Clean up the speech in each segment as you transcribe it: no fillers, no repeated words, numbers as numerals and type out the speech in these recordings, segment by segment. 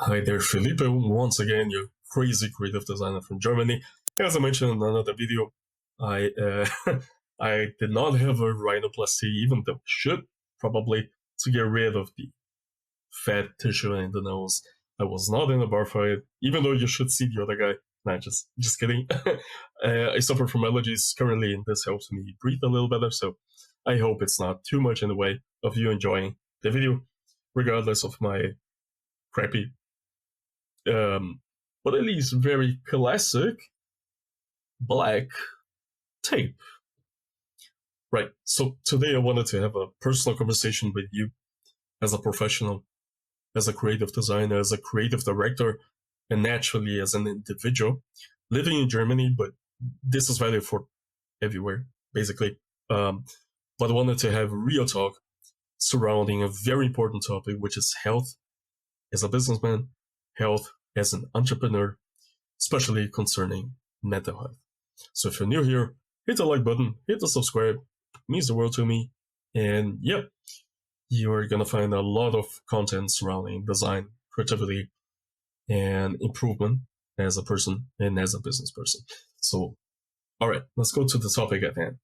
Hi there, Felipe. Once again, your crazy creative designer from Germany. As I mentioned in another video, I I did not have a rhinoplasty, even though I should probably, to get rid of the fat tissue in the nose. I was not in a bar fight, even though you should see the other guy. Nah, just kidding. I suffer from allergies currently, and this helps me breathe a little better. So I hope it's not too much in the way of you enjoying the video, regardless of my crappy but at least very classic black tape. Right, so today I wanted to have a personal conversation with you as a professional, as a creative designer, as a creative director, and naturally as an individual living in Germany, but this is valid for everywhere, basically. But I wanted to have real talk surrounding a very important topic, which is health as a businessman, health as an entrepreneur, especially concerning mental health. So if you're new here, hit the like button, hit the subscribe, it means the world to me. And yeah, you're going to find a lot of content surrounding design, creativity, and improvement as a person and as a business person. So, all right, let's go to the topic at hand.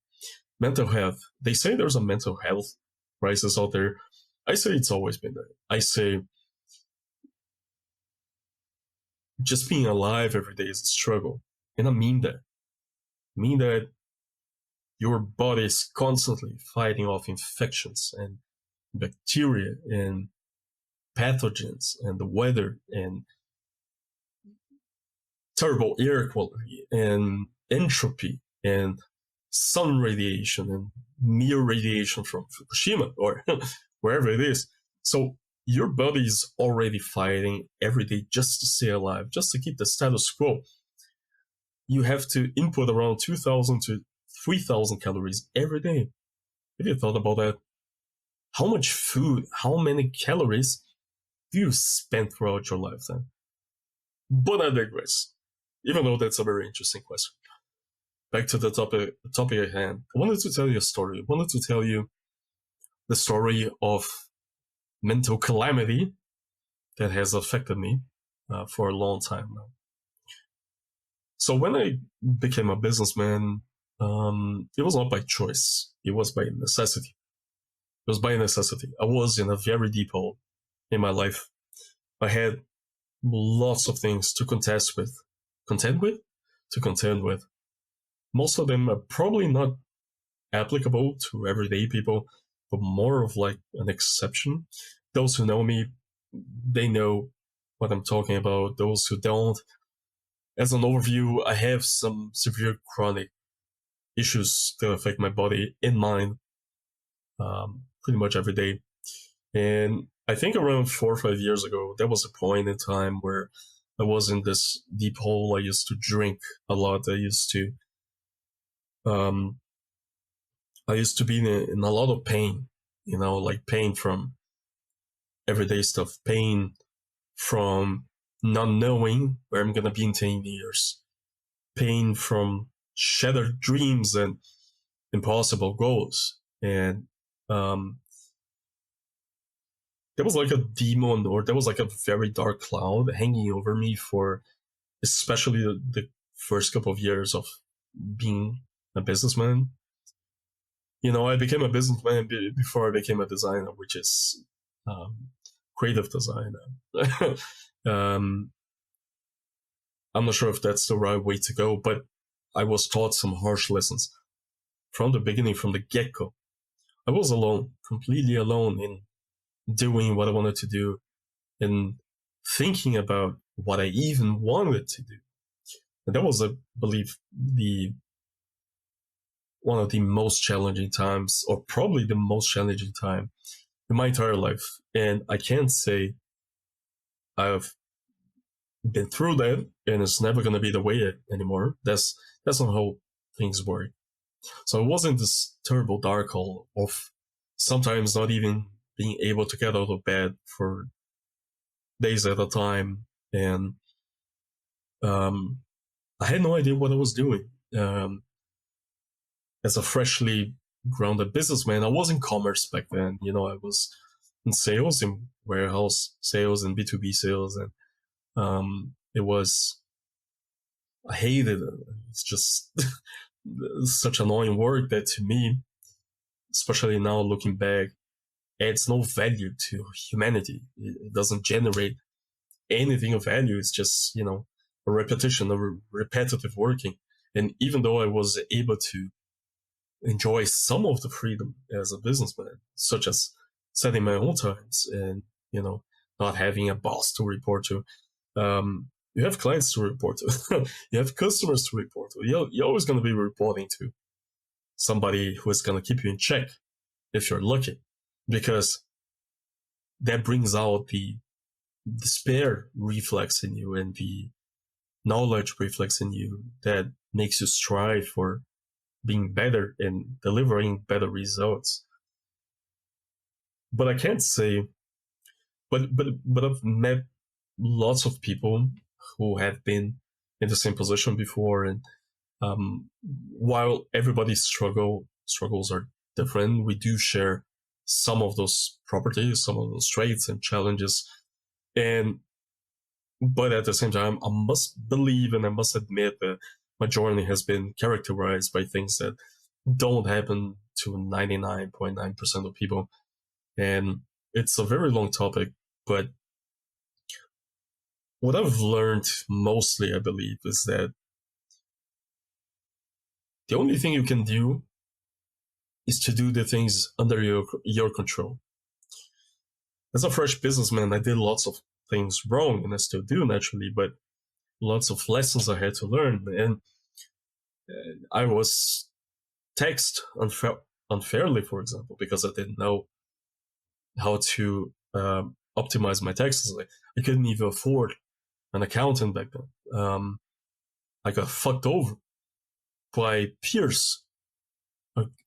Mental health. They say there's a mental health crisis out there. I say it's always been there. I say just being alive every day is a struggle. And I mean that. I mean that your body is constantly fighting off infections and bacteria and pathogens and the weather and terrible air quality and entropy and sun radiation and mere radiation from Fukushima or wherever it is. So your body is already fighting every day just to stay alive, just to keep the status quo. You have to input around 2,000 to 3,000 calories every day. Have you thought about that? How much food, how many calories do you spend throughout your lifetime? But I digress, even though that's a very interesting question. Back to the topic at hand. I wanted to tell you a story. I wanted to tell you the story of mental calamity that has affected me for a long time now. So when I became a businessman, it was not by choice. It was by necessity. It was by necessity. I was in a very deep hole in my life. I had lots of things to contend with. Most of them are probably not applicable to everyday people, but more of like an exception. Those who know me, they know what I'm talking about. Those who don't, as an overview, I have some severe chronic issues that affect my body and mind pretty much every day. And I think around 4 or 5 years ago, there was a point in time where I was in this deep hole. I used to drink a lot. I used to be in a lot of pain, like pain from everyday stuff, pain from not knowing where I'm going to be in 10 years, pain from shattered dreams and impossible goals. And there was like a demon, or there was like a very dark cloud hanging over me for especially the first couple of years of being a businessman. I became a businessman before I became a designer, which is creative designer. I'm not sure if that's the right way to go, but I was taught some harsh lessons from the beginning, from the get-go. I was alone, completely alone in doing what I wanted to do and thinking about what I even wanted to do. And that was, I believe, one of the most challenging times, or probably the most challenging time in my entire life. And I can't say I've been through that and it's never going to be the way anymore. That's not how things work. So it wasn't this terrible dark hole of sometimes not even being able to get out of bed for days at a time. And I had no idea what I was doing. As a freshly grounded businessman, I was in commerce back then. I was in sales, in warehouse sales and B2B sales. And It was, I hated it. It's just such annoying work that to me, especially now looking back, adds no value to humanity. It doesn't generate anything of value. It's just, a repetition, repetitive working. And even though I was able to enjoy some of the freedom as a businessman, such as setting my own times and, not having a boss to report to, you have clients to report to, you have customers to report to. You're always going to be reporting to somebody who is going to keep you in check if you're lucky, because that brings out the despair reflex in you and the knowledge reflex in you that makes you strive for being better and delivering better results. But I can't say, but I've met lots of people who have been in the same position before, and while everybody's struggles are different, we do share some of those properties, some of those traits and challenges, and but at the same time, I must believe and I must admit that my journey has been characterized by things that don't happen to 99.9% of people. And it's a very long topic, but what I've learned mostly, I believe, is that the only thing you can do is to do the things under your control. As a fresh businessman, I did lots of things wrong, and I still do naturally, but lots of lessons I had to learn. And I was taxed unfairly, for example, because I didn't know how to optimize my taxes. I couldn't even afford an accountant back then. I got fucked over by peers.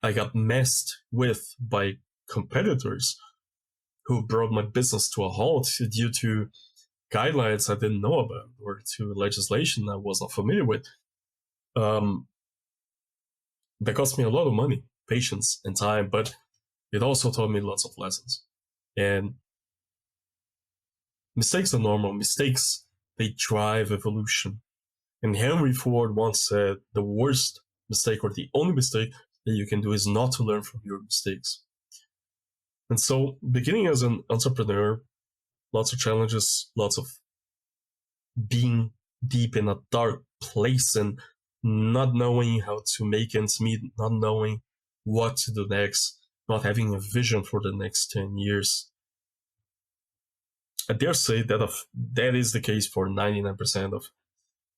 I got messed with by competitors who brought my business to a halt due to guidelines I didn't know about or to legislation I was not familiar with. That cost me a lot of money, patience, and time, but it also taught me lots of lessons. And mistakes are normal. Mistakes, they drive evolution. And Henry Ford once said the worst mistake or the only mistake that you can do is not to learn from your mistakes. And so, beginning as an entrepreneur, lots of challenges, lots of being deep in a dark place and not knowing how to make ends meet, not knowing what to do next, not having a vision for the next 10 years. I dare say that is the case for 99% of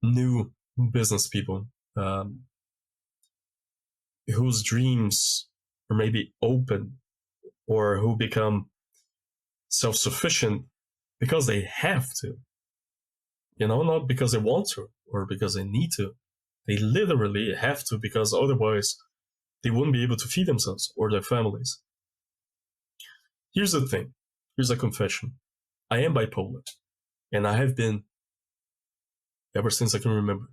new business people whose dreams are maybe open or who become self-sufficient because they have to, not because they want to or because they need to. They literally have to, because otherwise they wouldn't be able to feed themselves or their families. Here's the thing. Here's a confession. I am bipolar, and I have been ever since I can remember.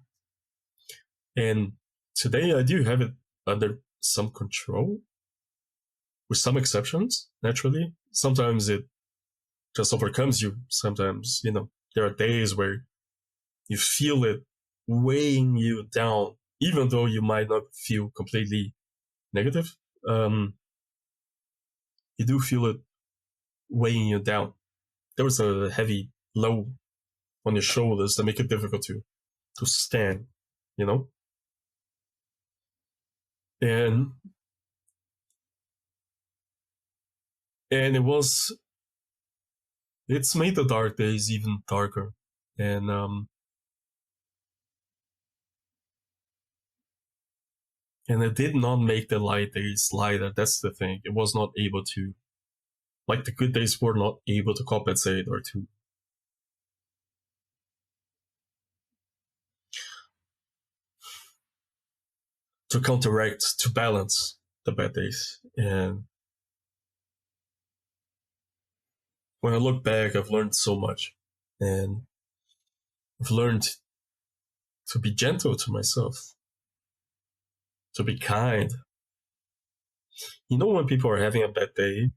And today I do have it under some control, with some exceptions, naturally. Sometimes it just overcomes you. Sometimes, there are days where you feel it weighing you down, even though you might not feel completely negative. You do feel it weighing you down. There was a heavy load on your shoulders that make it difficult to stand, you know? And it's made the dark days even darker. And it did not make the light days lighter. That's the thing. It was not able to, like the good days were not able to compensate or to counteract, to balance the bad days. And when I look back, I've learned so much. And I've learned to be gentle to myself, to be kind. When people are having a bad day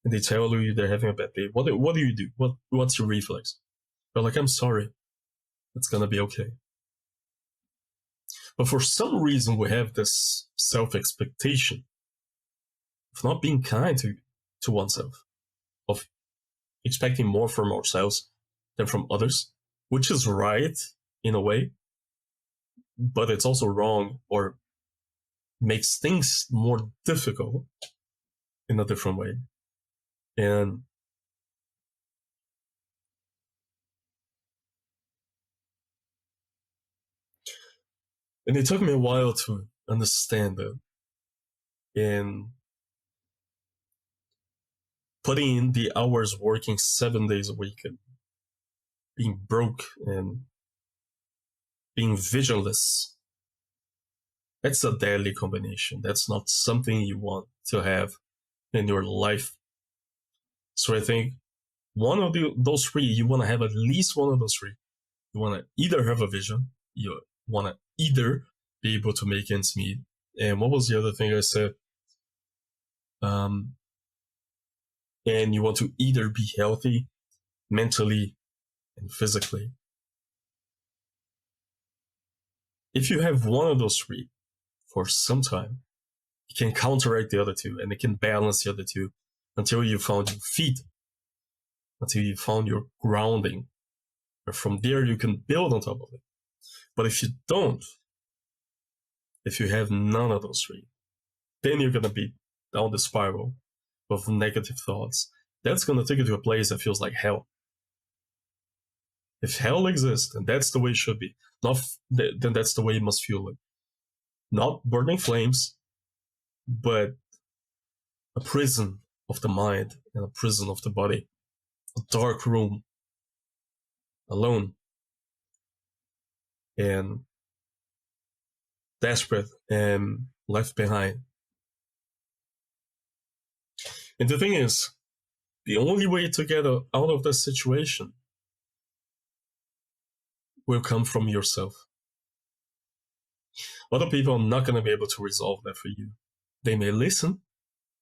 and they tell you they're having a bad day, what do you do? What's your reflex? They're like, I'm sorry, it's gonna be okay. But for some reason, we have this self expectation of not being kind to oneself, of expecting more from ourselves than from others, which is right in a way, but it's also wrong or makes things more difficult in a different way. And it took me a while to understand that. And putting in the hours working 7 days a week and being broke and being visionless, that's a deadly combination. That's not something you want to have in your life. So I think one of those three, you want to have at least one of those three. You want to either have a vision, you want to either be able to make ends meet. And what was the other thing I said? And you want to either be healthy mentally and physically. If you have one of those three for some time, you can counteract the other two and it can balance the other two until you found your feet, until you found your grounding. And from there, you can build on top of it. But if you don't, if you have none of those three, then you're going to be down the spiral of negative thoughts. That's going to take you to a place that feels like hell. If hell exists, and that's the way it should be, then that's the way it must feel like. Not burning flames, but a prison of the mind and a prison of the body. A dark room, alone, and desperate and left behind. And the thing is, the only way to get out of this situation will come from yourself. Other people are not going to be able to resolve that for you. They may listen,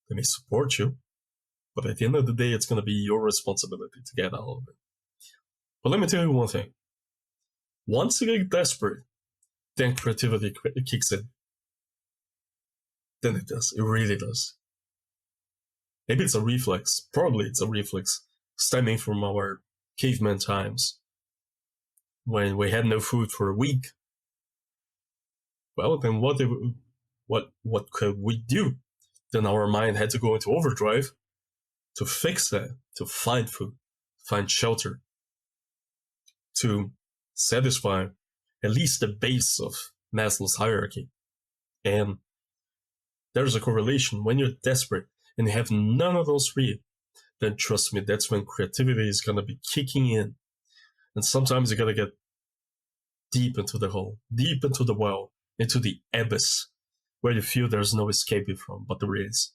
they may support you, but at the end of the day, it's going to be your responsibility to get out of it. But let me tell you one thing. Once you get desperate, then creativity kicks in. Then it does. It really does. Maybe it's a reflex. Probably it's a reflex stemming from our caveman times when we had no food for a week. Well, then what could we do? Then our mind had to go into overdrive to fix that, to find food, find shelter, to satisfy at least the base of Maslow's hierarchy. And there's a correlation. When you're desperate and you have none of those three, then trust me, that's when creativity is going to be kicking in. And sometimes you got to get deep into the hole, deep into the well, into the abyss, where you feel there's no escaping from, but there is.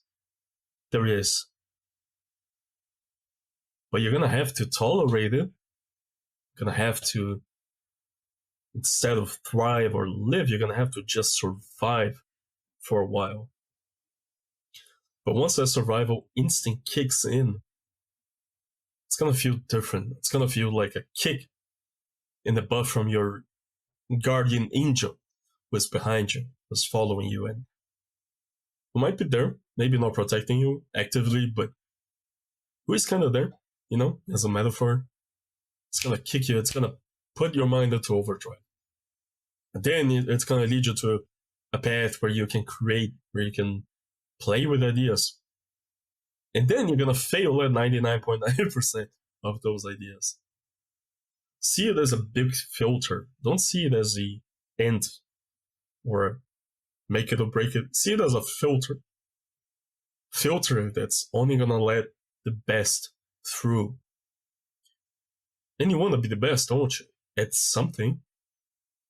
There is. But you're going to have to tolerate it. You're going to have to, instead of thrive or live, you're going to have to just survive for a while. But once that survival instinct kicks in, it's going to feel different. It's going to feel like a kick in the butt from your guardian angel who's behind you, who's following you, and who might be there, maybe not protecting you actively, but who is kind of there, as a metaphor. It's going to kick you. It's going to put your mind into overdrive. And then it's going to lead you to a path where you can create, where you can play with ideas. And then you're going to fail at 99.9% of those ideas. See it as a big filter. Don't see it as the end or make it or break it. See it as a filter. Filter that's only going to let the best through. And you want to be the best, don't you? At something.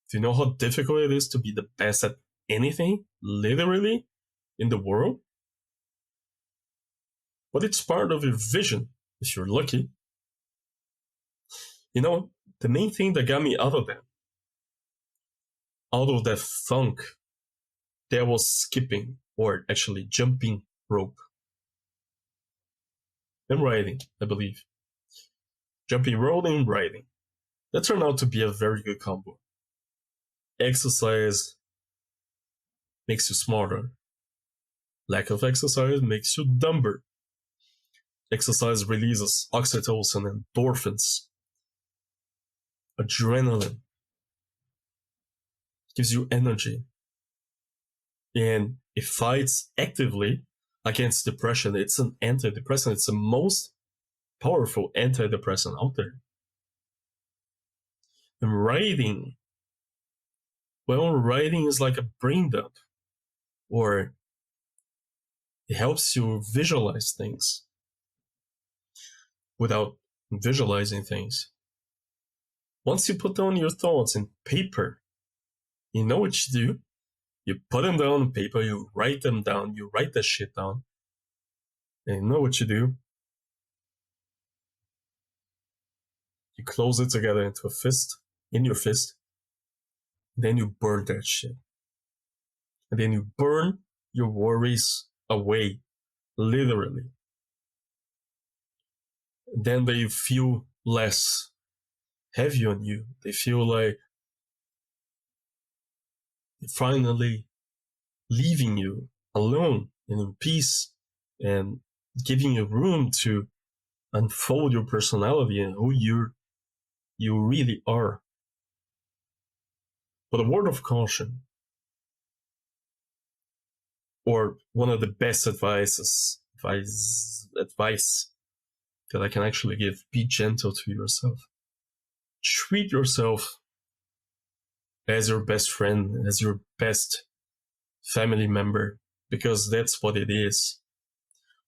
Do you know how difficult it is to be the best at anything, literally, in the world? But it's part of your vision, if you're lucky. The main thing that got me out of that funk, that was skipping, or actually jumping rope. And riding, I believe. Jumping rope and riding. That turned out to be a very good combo. Exercise makes you smarter. Lack of exercise makes you dumber. Exercise releases oxytocin, endorphins, adrenaline, gives you energy, and it fights actively against depression. It's an antidepressant. It's the most powerful antidepressant out there. And writing, well, writing is like a brain dump, or it helps you visualize things without visualizing things. Once you put down your thoughts in paper, you know what you do. You put them down on paper, you write them down, you write that shit down, and you know what you do. You close it together into a fist, in your fist, then you burn that shit. And then you burn your worries away, literally. Then they feel less heavy on you. They feel like finally leaving you alone and in peace and giving you room to unfold your personality and who you really are. But a word of caution, or one of the best advice that I can actually give, be gentle to yourself. Treat yourself as your best friend, as your best family member, because that's what it is.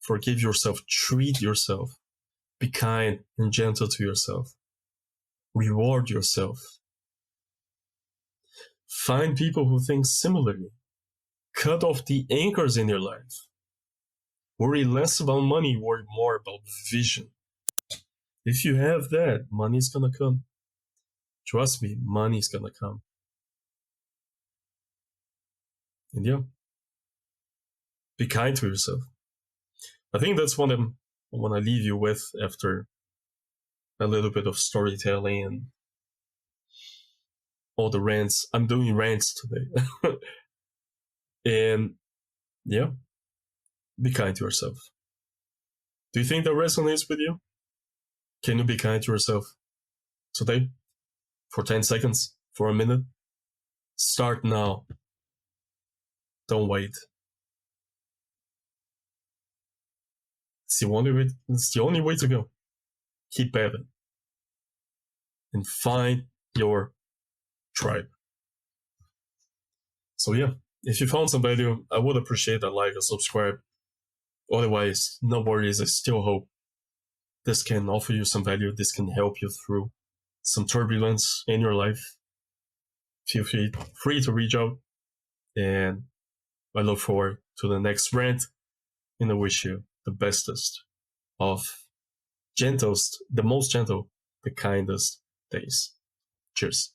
Forgive yourself, treat yourself, be kind and gentle to yourself. Reward yourself. Find people who think similarly. Cut off the anchors in your life. Worry less about money, worry more about vision. If you have that, money's gonna come. Trust me, money's gonna come. And yeah, be kind to yourself. I think that's what I want to leave you with after a little bit of storytelling and all the rants. I'm doing rants today. And yeah, be kind to yourself. Do you think that resonates with you? Can you be kind to yourself today? For 10 seconds? For a minute? Start now. Don't wait. It's the only way to go. Keep at it. And find your tribe. So yeah, if you found some value, I would appreciate a like or subscribe. Otherwise, no worries, I still hope this can offer you some value. This can help you through some turbulence in your life. Feel free to reach out. And I look forward to the next rant. And I wish you the bestest of the most gentle, the kindest days. Cheers.